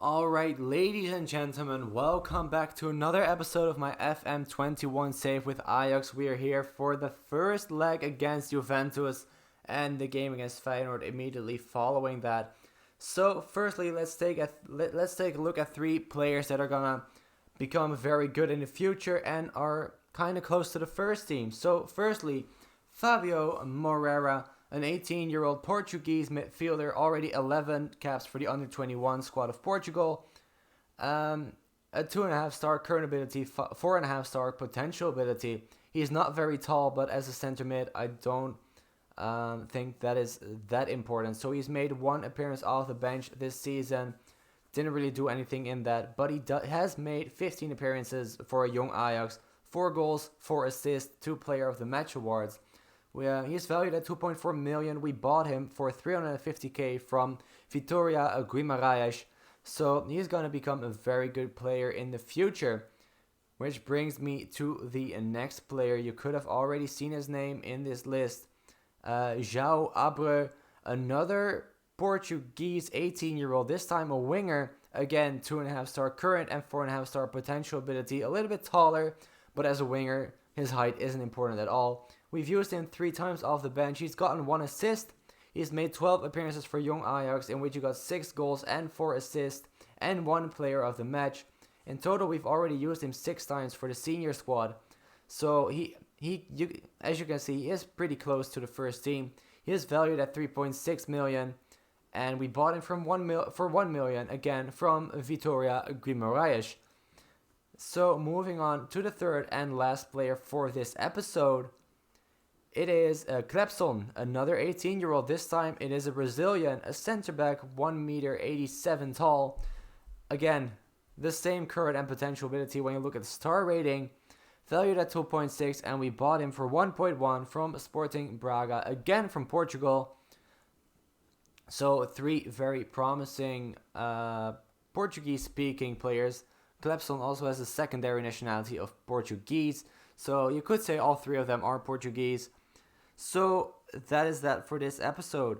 Alright, ladies and gentlemen, welcome back to another episode of my FM21 save with Ajax. We are here for the first leg against Juventus and the game against Feyenoord immediately following that. So, firstly, let's take a look at three players that are gonna become very good in the future and are kind of close to the first team. So, firstly, Fabio Moreira, an 18-year-old Portuguese midfielder, already 11 caps for the under-21 squad of Portugal. A 2.5-star current ability, 4.5-star potential ability. He's not very tall, but as a center mid, I don't think that is that important. So he's made one appearance off the bench this season. Didn't really do anything in that, but he has made 15 appearances for a young Ajax, 4 goals, 4 assists, 2 Player of the Match awards. He's valued at 2.4 million. We bought him for 350k from Vitória Guimarães. So he's going to become a very good player in the future. Which brings me to the next player. You could have already seen his name in this list. João Abreu, another Portuguese 18-year-old, this time a winger. Again, 2.5-star current and 4.5-star potential ability. A little bit taller, but as a winger, his height isn't important at all. We've used him 3 times off the bench. He's gotten 1 assist. He's made 12 appearances for young Ajax, in which he got 6 goals and 4 assists and 1 player of the match. In total, we've already used him 6 times for the senior squad. So as you can see, he is pretty close to the first team. He is valued at 3.6 million, and we bought him for 1 million again from Vitória Guimarães. So moving on to the third and last player for this episode. It is Clepson, another 18-year-old. This time it is a Brazilian, a center back, 1 meter 87 tall. Again, the same current and potential ability when you look at the star rating. Valued at 2.6, and we bought him for 1.1 from Sporting Braga, again from Portugal. So 3 very promising Portuguese-speaking players. Clepson also has a secondary nationality of Portuguese. So you could say all 3 of them are Portuguese. So that is that for this episode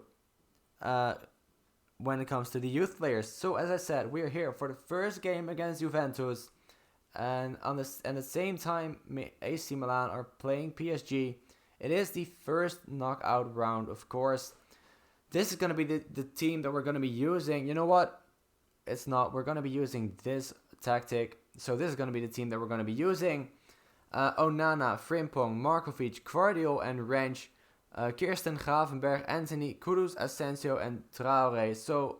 when it comes to the youth players. So as I said, we are here for the first game against Juventus. And at the same time, AC Milan are playing PSG. It is the first knockout round, of course. This is going to be the team that we're going to be using. You know what? It's not. We're going to be using this tactic. So this is going to be the team that we're going to be using. Onana, Frimpong, Markovic, Guardiola, and Rensch, Kirsten Gravenberg, Anthony, Kudus, Asensio, and Traore. So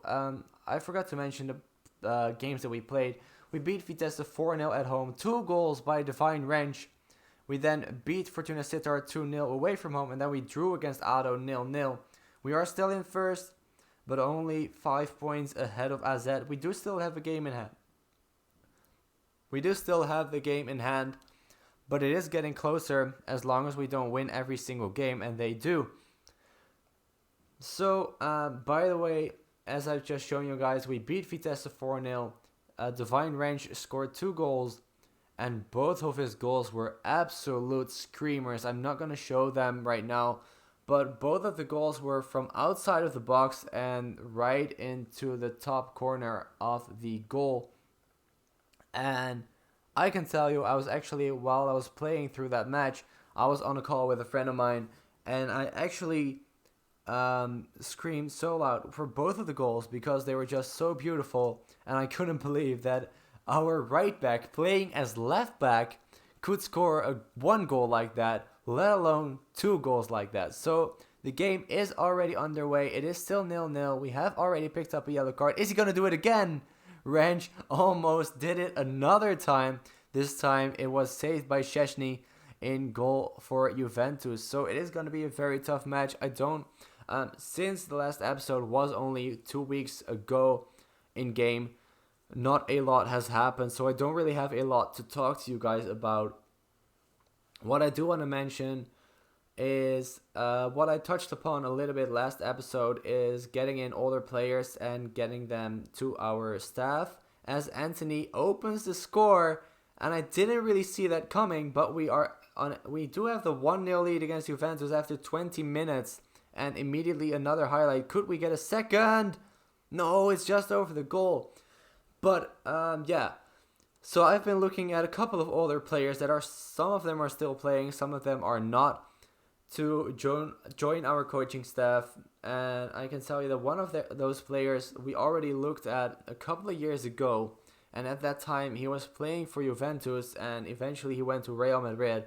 I forgot to mention the games that we played. We beat Vitesse 4-0 at home, 2 goals by Divine Rensch. We then beat Fortuna Sittard 2-0 away from home, and then we drew against ADO 0-0. We are still in first, but only 5 points ahead of AZ. We do still have a game in hand. But it is getting closer as long as we don't win every single game, and they do. So, by the way, as I've just shown you guys, we beat Vitesse 4-0. Divine Rensch scored 2 goals, and both of his goals were absolute screamers. I'm not going to show them right now, but both of the goals were from outside of the box and right into the top corner of the goal. And I can tell you, while I was playing through that match, I was on a call with a friend of mine, and I actually screamed so loud for both of the goals because they were just so beautiful, and I couldn't believe that our right back, playing as left back, could score 1 goal like that, let alone 2 goals like that. So the game is already underway. It is still 0-0. We have already picked up a yellow card. Is he going to do it again? Rensch almost did it another time. This time it was saved by Szczesny in goal for Juventus. So it is going to be a very tough match. Since the last episode was only 2 weeks ago in game, not a lot has happened. So I don't really have a lot to talk to you guys about. What I do want to mention is what I touched upon a little bit last episode is getting in older players and getting them to our staff as Anthony opens the score, and I didn't really see that coming, but we do have the 1-0 lead against Juventus after 20 minutes, and immediately another highlight. Could we get a second? No, it's just over the goal. But yeah. So I've been looking at a couple of older players that are, some of them are still playing, some of them are not, to join our coaching staff. And I can tell you that one of those players we already looked at a couple of years ago, and at that time he was playing for Juventus, and eventually he went to Real Madrid.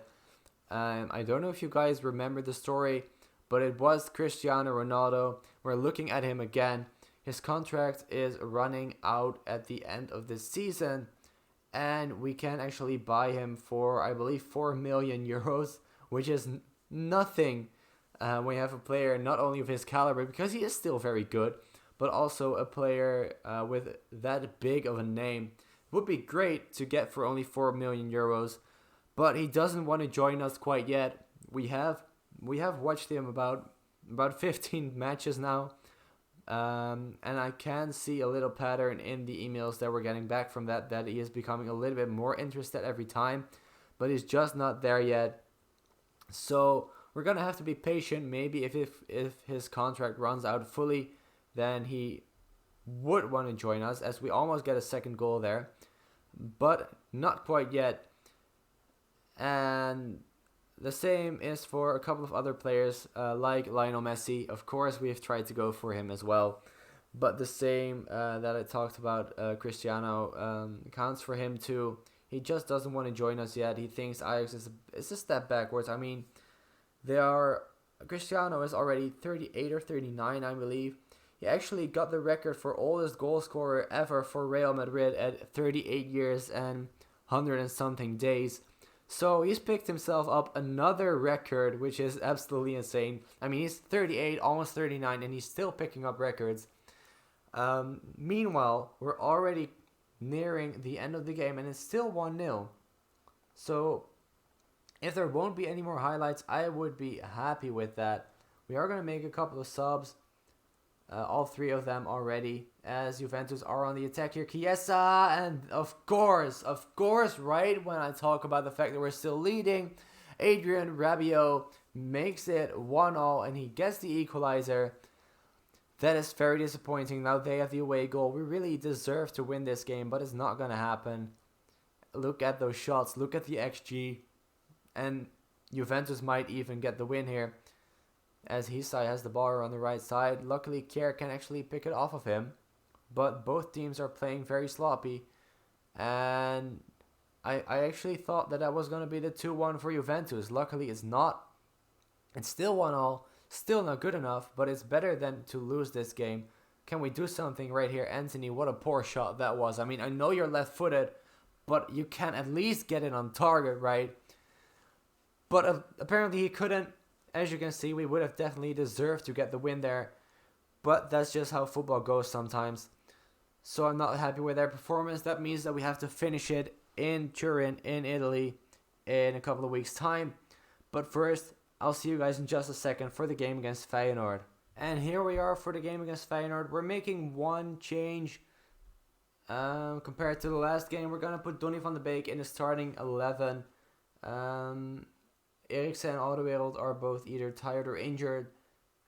I don't know if you guys remember the story, but it was Cristiano Ronaldo. We're looking at him again. His contract is running out at the end of this season, and we can actually buy him for, I believe, 4 million euros, which is nothing when you have a player not only of his caliber, because he is still very good, but also a player with that big of a name. It would be great to get for only 4 million euros, but he doesn't want to join us quite yet. We have watched him about 15 matches now. And I can see a little pattern in the emails that we're getting back from that he is becoming a little bit more interested every time, but he's just not there yet. So we're gonna have to be patient. Maybe if his contract runs out fully, then he would want to join us, as we almost get a second goal there, but not quite yet. And the same is for a couple of other players, like Lionel Messi. Of course, we have tried to go for him as well. But the same that I talked about, Cristiano, counts for him too. He just doesn't want to join us yet. He thinks Ajax is a step backwards. I mean, Cristiano is already 38 or 39, I believe. He actually got the record for oldest goal scorer ever for Real Madrid at 38 years and 100 and something days. So he's picked himself up another record, which is absolutely insane. I mean, he's 38, almost 39, and he's still picking up records. Meanwhile, we're already nearing the end of the game, and it's still 1-0. So if there won't be any more highlights, I would be happy with that. We are going to make a couple of subs. All three of them already, as Juventus are on the attack here. Chiesa, and of course, right when I talk about the fact that we're still leading, Adrian Rabiot makes it 1-0, and he gets the equalizer. That is very disappointing. Now they have the away goal. We really deserve to win this game, but it's not going to happen. Look at those shots. Look at the XG. And Juventus might even get the win here, as Hisai has the ball on the right side. Luckily, Kier can actually pick it off of him. But both teams are playing very sloppy. And I actually thought that was going to be the 2-1 for Juventus. Luckily, it's not. It's still 1-0. Still not good enough, but it's better than to lose this game. Can we do something right here? Anthony, what a poor shot that was. I mean, I know you're left-footed, but you can at least get it on target, right? But apparently he couldn't. As you can see, we would have definitely deserved to get the win there. But that's just how football goes sometimes. So I'm not happy with their performance. That means that we have to finish it in Turin, in Italy, in a couple of weeks' time. But first, I'll see you guys in just a second for the game against Feyenoord. And here we are for the game against Feyenoord. We're making one change compared to the last game. We're going to put Donny van de Beek in the starting 11. Eriksen and Alderweireld are both either tired or injured,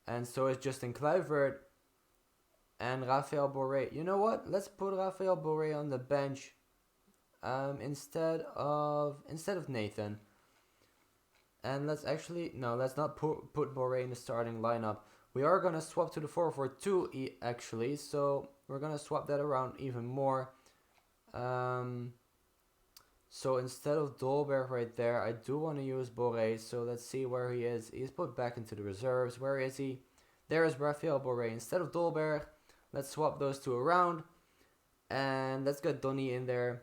and so is Justin Kluivert and Raphael Borré. You know what? Let's put Raphael Borré on the bench instead of Nathan. And let's not put Borré in the starting lineup. We are going to swap to the 4-4-2 actually, so we're going to swap that around even more. So instead of Dolberg right there, I do want to use Borré. So let's see where he is. He's put back into the reserves. Where is he? There is Raphael Borré instead of Dolberg. Let's swap those two around. And let's get Donny in there.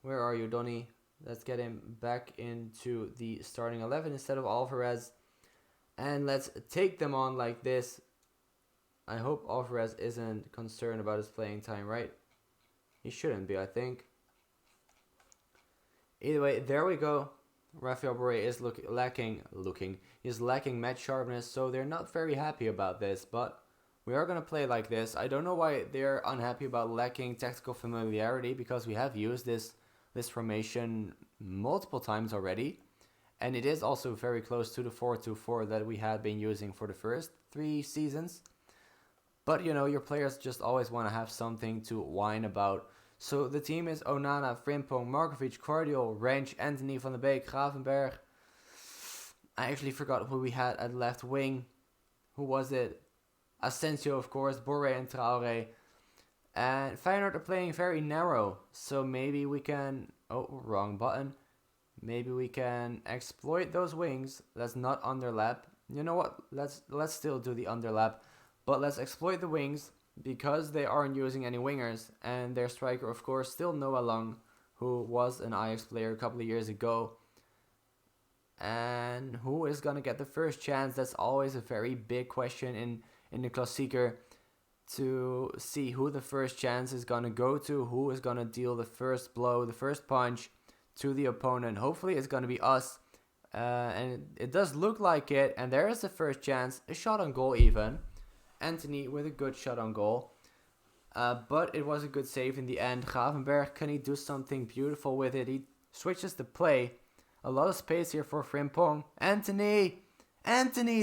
Where are you, Donny? Let's get him back into the starting 11 instead of Alvarez. And let's take them on like this. I hope Alvarez isn't concerned about his playing time, right? He shouldn't be, I think. Either way, there we go. Raphael Borré is He's lacking match sharpness, so they're not very happy about this. But we are going to play like this. I don't know why they're unhappy about lacking tactical familiarity, because we have used this formation multiple times already. And it is also very close to the 4-2-4 that we had been using for the first 3 seasons. But, you know, your players just always want to have something to whine about. So the team is Onana, Frimpong, Markovic, Cordial, Rensch, Anthony, Van de Beek, Gravenberg. I actually forgot who we had at left wing. Who was it? Asensio, of course, Borré and Traoré. And Feyenoord are playing very narrow, so maybe we can... Oh, wrong button. Maybe we can exploit those wings. Let's not underlap. You know what? Let's still do the underlap. But let's exploit the wings because they aren't using any wingers. And their striker, of course, still Noah Lang, who was an Ajax player a couple of years ago. And who is going to get the first chance? That's always a very big question in the Klassieker, to see who the first chance is going to go to, who is going to deal the first blow, the first punch to the opponent. Hopefully it's going to be us, and it does look like it, and there is the first chance, a shot on goal even. Anthony with a good shot on goal, but it was a good save in the end. Gravenberg, can he do something beautiful with it? He switches the play. A lot of space here for Frimpong. Anthony,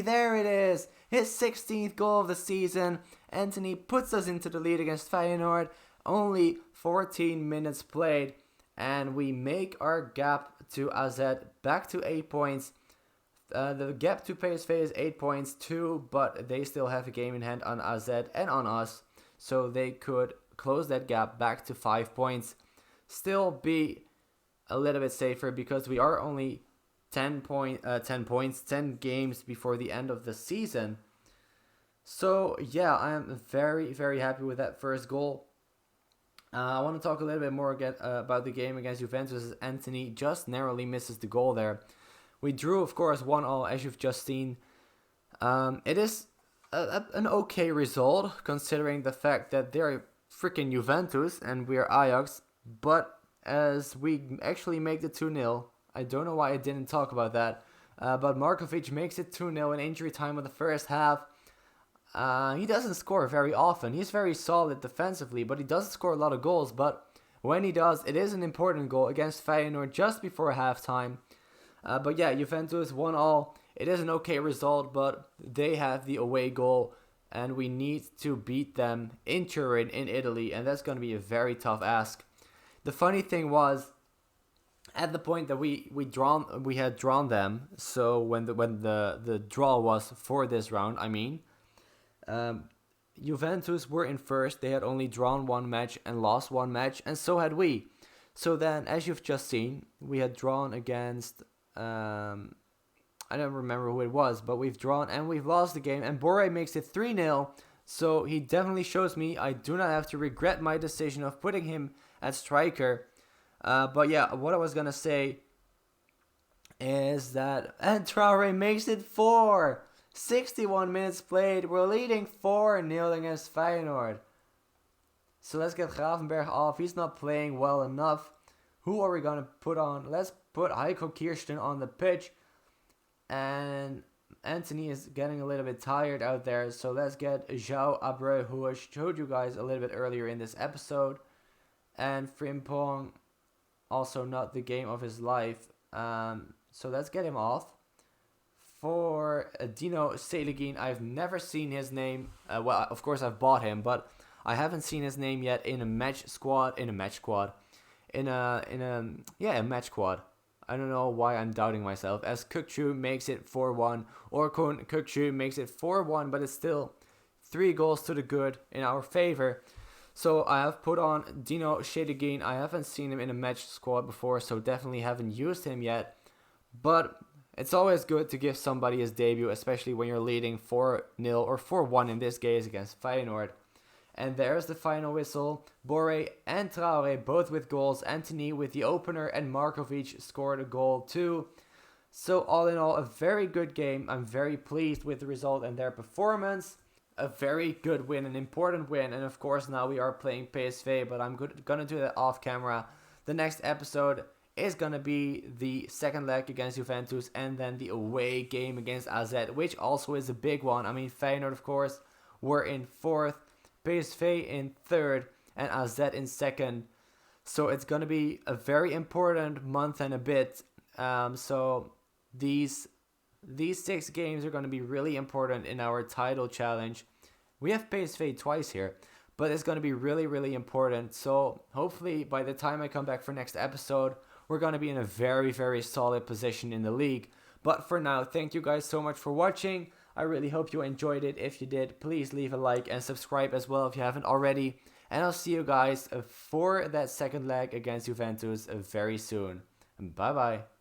there it is. His 16th goal of the season. Anthony puts us into the lead against Feyenoord. Only 14 minutes played. And we make our gap to AZ back to 8 points. The gap to PSV is 8 points too, but they still have a game in hand on AZ and on us. So they could close that gap back to 5 points. Still be a little bit safer because we are only 10 games before the end of the season. So yeah, I am very, very happy with that first goal. I want to talk a little bit more about the game against Juventus, as Anthony just narrowly misses the goal there. We drew, of course, 1-1, as you've just seen. It is an okay result, considering the fact that they're freaking Juventus and we're Ajax. But as we actually make the 2-0, I don't know why I didn't talk about that. But Markovic makes it 2-0 in injury time of the first half. He doesn't score very often. He's very solid defensively, but he doesn't score a lot of goals. But when he does, it is an important goal against Feyenoord just before halftime. But yeah, Juventus 1-1. It is an okay result, but they have the away goal, and we need to beat them in Turin, in Italy, and that's going to be a very tough ask. The funny thing was, at the point that we had drawn them, so when the draw was for this round, Juventus were in first. They had only drawn one match and lost one match, and so had we. So then, as you've just seen, we had drawn against, I don't remember who it was, but we've drawn and we've lost the game, and Borré makes it 3-0, so he definitely shows me I do not have to regret my decision of putting him at striker. But yeah, what I was going to say is that, and Traoré makes it 4. 61 minutes played. We're leading 4-0 against Feyenoord. So let's get Gravenberg off. He's not playing well enough. Who are we going to put on? Let's put Heiko Kirsten on the pitch. And Anthony is getting a little bit tired out there. So let's get João Abreu, who I showed you guys a little bit earlier in this episode. And Frimpong, also not the game of his life. So let's get him off. For Dino Seligin, I've never seen his name. Well, of course I've bought him, but I haven't seen his name yet in a match squad. I don't know why I'm doubting myself. As Kukçu makes it 4-1, Orkun Kukçu makes it 4-1, but it's still 3 goals to the good in our favor. So I have put on Dino Seligin. I haven't seen him in a match squad before, so definitely haven't used him yet. But it's always good to give somebody his debut, especially when you're leading 4-0 or 4-1 in this case against Feyenoord. And there's the final whistle. Borré and Traoré both with goals. Anthony with the opener, and Markovic scored a goal too. So all in all, a very good game. I'm very pleased with the result and their performance. A very good win, an important win. And of course now we are playing PSV, but I'm gonna do that off camera. The next episode is gonna be the second leg against Juventus, and then the away game against AZ, which also is a big one. Feyenoord, of course, were in 4th, PSV in 3rd, and AZ in 2nd. So it's gonna be a very important month and a bit. So these 6 games are gonna be really important in our title challenge. We have PSV twice here, but it's going to be really, really important. So hopefully by the time I come back for next episode, we're going to be in a very, very solid position in the league. But for now, thank you guys so much for watching. I really hope you enjoyed it. If you did, please leave a like and subscribe as well if you haven't already. And I'll see you guys for that second leg against Juventus very soon. Bye bye.